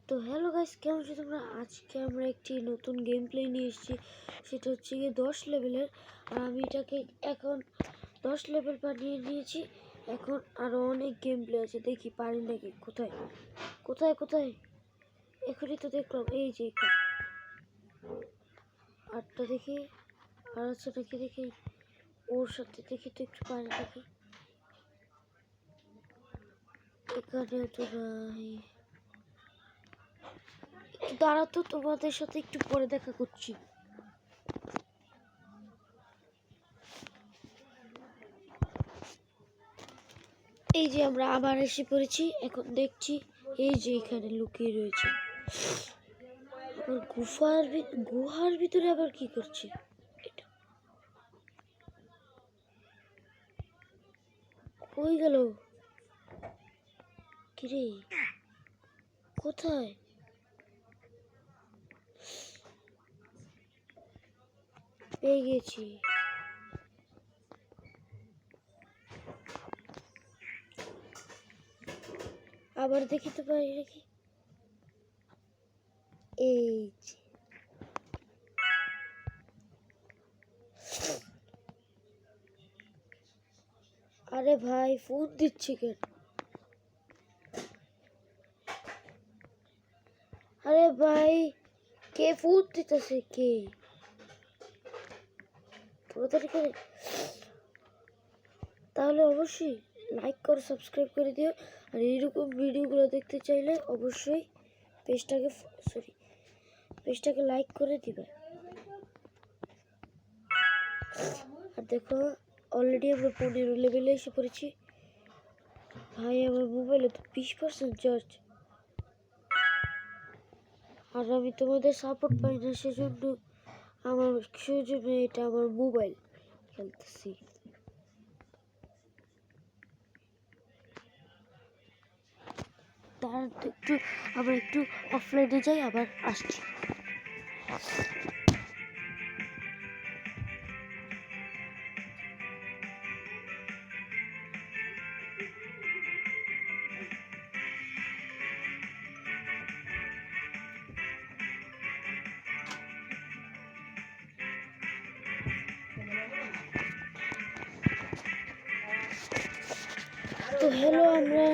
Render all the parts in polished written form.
তো hello guys, কেমন আছো তোমরা? আজকে আমরা একটি নতুন গেম প্লে নিয়ে এসেছি। সেটা হচ্ছে গিয়ে 10 লেভেলের। আর আমি এটাকে এখন 10 লেভেল বানিয়ে নিয়েছি। এখন আরো অনেক গেম প্লে আছে, দেখি পারি নাকি। কোথায় কোথায় কোথায়? এখনই তো দেখলাম, এই যে আটটা দেখি। আর আছে নাকি দেখি, ওর সাথে দেখি তো একটু পারি নাকি। এখানেও তো নাই। দাঁড়া তো, তোমাদের সাথে একটু পরে দেখা করছি। এই যে আমরা আবার এসে পড়েছি। এখন দেখছি এই যে এখানে লুকিয়ে রয়েছে। আবার গুহার ভিতরে আবার কি করছে এটা? কই গেল? কিরে, কোথায়? পেয়ে গেছি। আবার দেখি তো পারি নাকি। এই যে, আরে ভাই ফোন দিচ্ছে কেন? আরে ভাই, কে ফোন দিতেছে? কে? তাহলে অবশ্যই লাইক করো, সাবস্ক্রাইব করে দিও। আর এইরকম ভিডিওগুলো দেখতে চাইলে অবশ্যই পেজটাকে লাইক করে দিবে। আর দেখো, অলরেডি আমরা 15 লেভেলে এসে পড়েছি। ভাই আমার মোবাইলে তো 20% চার্জ। আর আমি তোমাদের সাপোর্ট পাই না, সেজন্য এটা আমার মোবাইল খেলতেছি। তার একটু আমরা একটু অফলাইনে যাই, আবার আসছি। তো হ্যালো, আমরা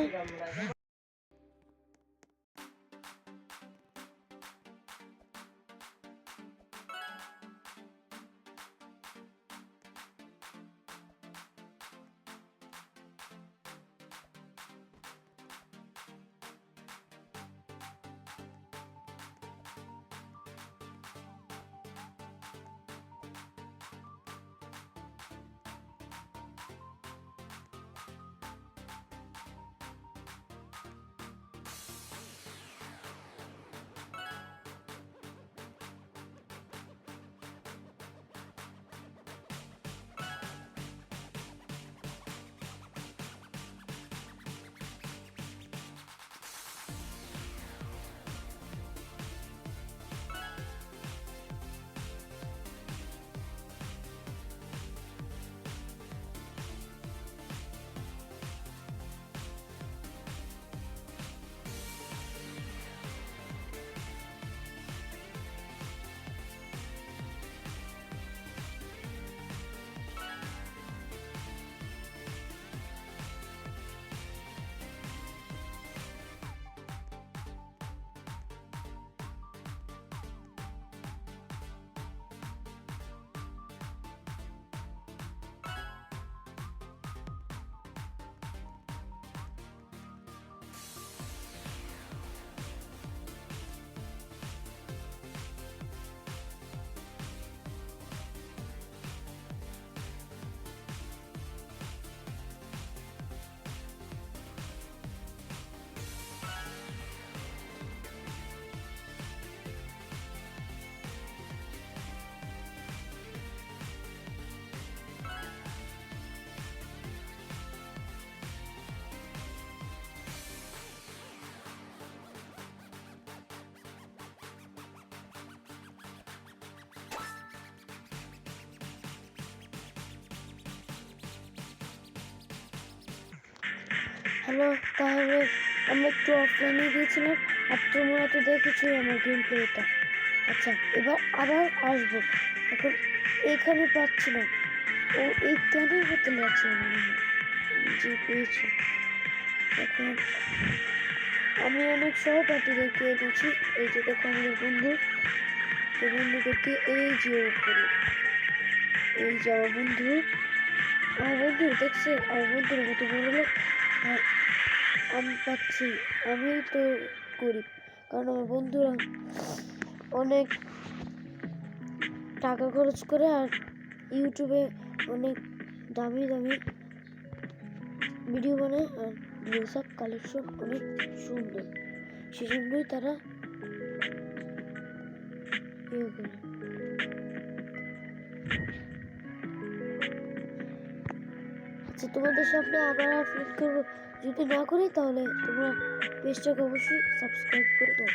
হ্যালো, তাহলে আমরা একটু অফলাইনে গিয়েছিলাম। আর তোমরা তো দেখেছো আমার গেম প্লেটা। আচ্ছা, এবার আবার আসবো। এখন এখানে পাচ্ছি না, ও এই ক্যানের বোতলে আছে মনে হয়, যে পেয়েছি। এখন আমি অনেক সহপাঠীদেরকে এনেছি, এই যে দেখো আমাদের বন্ধু, এই বন্ধুদেরকে এই যে উপরে, এই যে আমার বন্ধু দেখছে, আমার বন্ধুর মতো বড় লোক, আর আমি পাচ্ছি, আমি তো গরিব, কারণ আমার বন্ধুরা অনেক টাকা খরচ করে আর ইউটিউবে অনেক দামি দামি ভিডিও বানায়, আর ড্রেস কালেকশন অনেক সুন্দর, সেজন্যই তারা ইয়ে করে। আচ্ছা, তোমাদের সামনে আবার আপলোড করবো, যদি না করি তাহলে তোমরা পেজটাকে অবশ্যই সাবস্ক্রাইব করে দাও,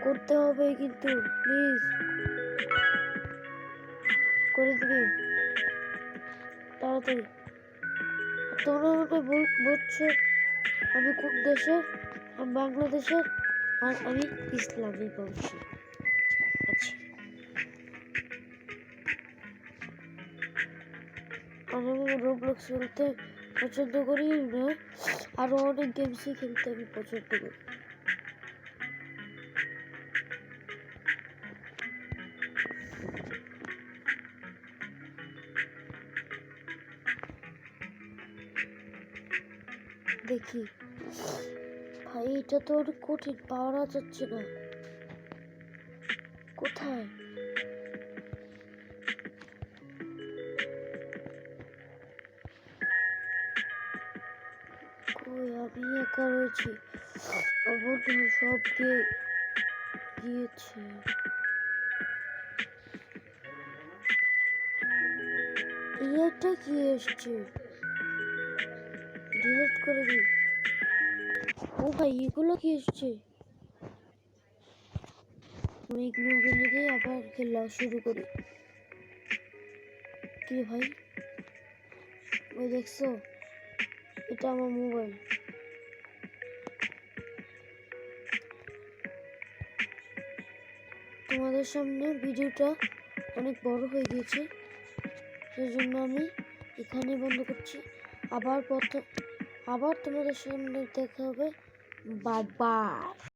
করতে হবে কিন্তু, প্লিজ করে দিবে তাড়াতাড়ি। তোমরা আমাকে বলছো আমি কোন দেশের, আমি বাংলাদেশের, আর আমি ইসলামী বংশী। আচ্ছা, আর আমি রোবলক্স খেলতে পছন্দ করি না, আরো অনেক গেমসই খেলতে আমি পছন্দ করি। দেখি ভাই, এটা তো অনেক কঠিন, পাওয়া যাচ্ছে না, কোথায়? কই, আমি একা রয়েছি, বন্ধু সব গিয়েছে। এটা কি এসছে, ডিলিট করে দিই। ও ভাই, এগুলো কি এসছে? আমি ইগনোর করে দিয়ে আবার খেলা শুরু করি। কি ভাই, ওই দেখছো, এটা আমার মোবাইল। তোমাদের সামনে ভিডিওটা অনেক বড় হয়ে গিয়েছে, সেজন্য আমি এখানে বন্ধ করছি। আবার তোমাদের সামনে দেখা হবে, বাই বাই।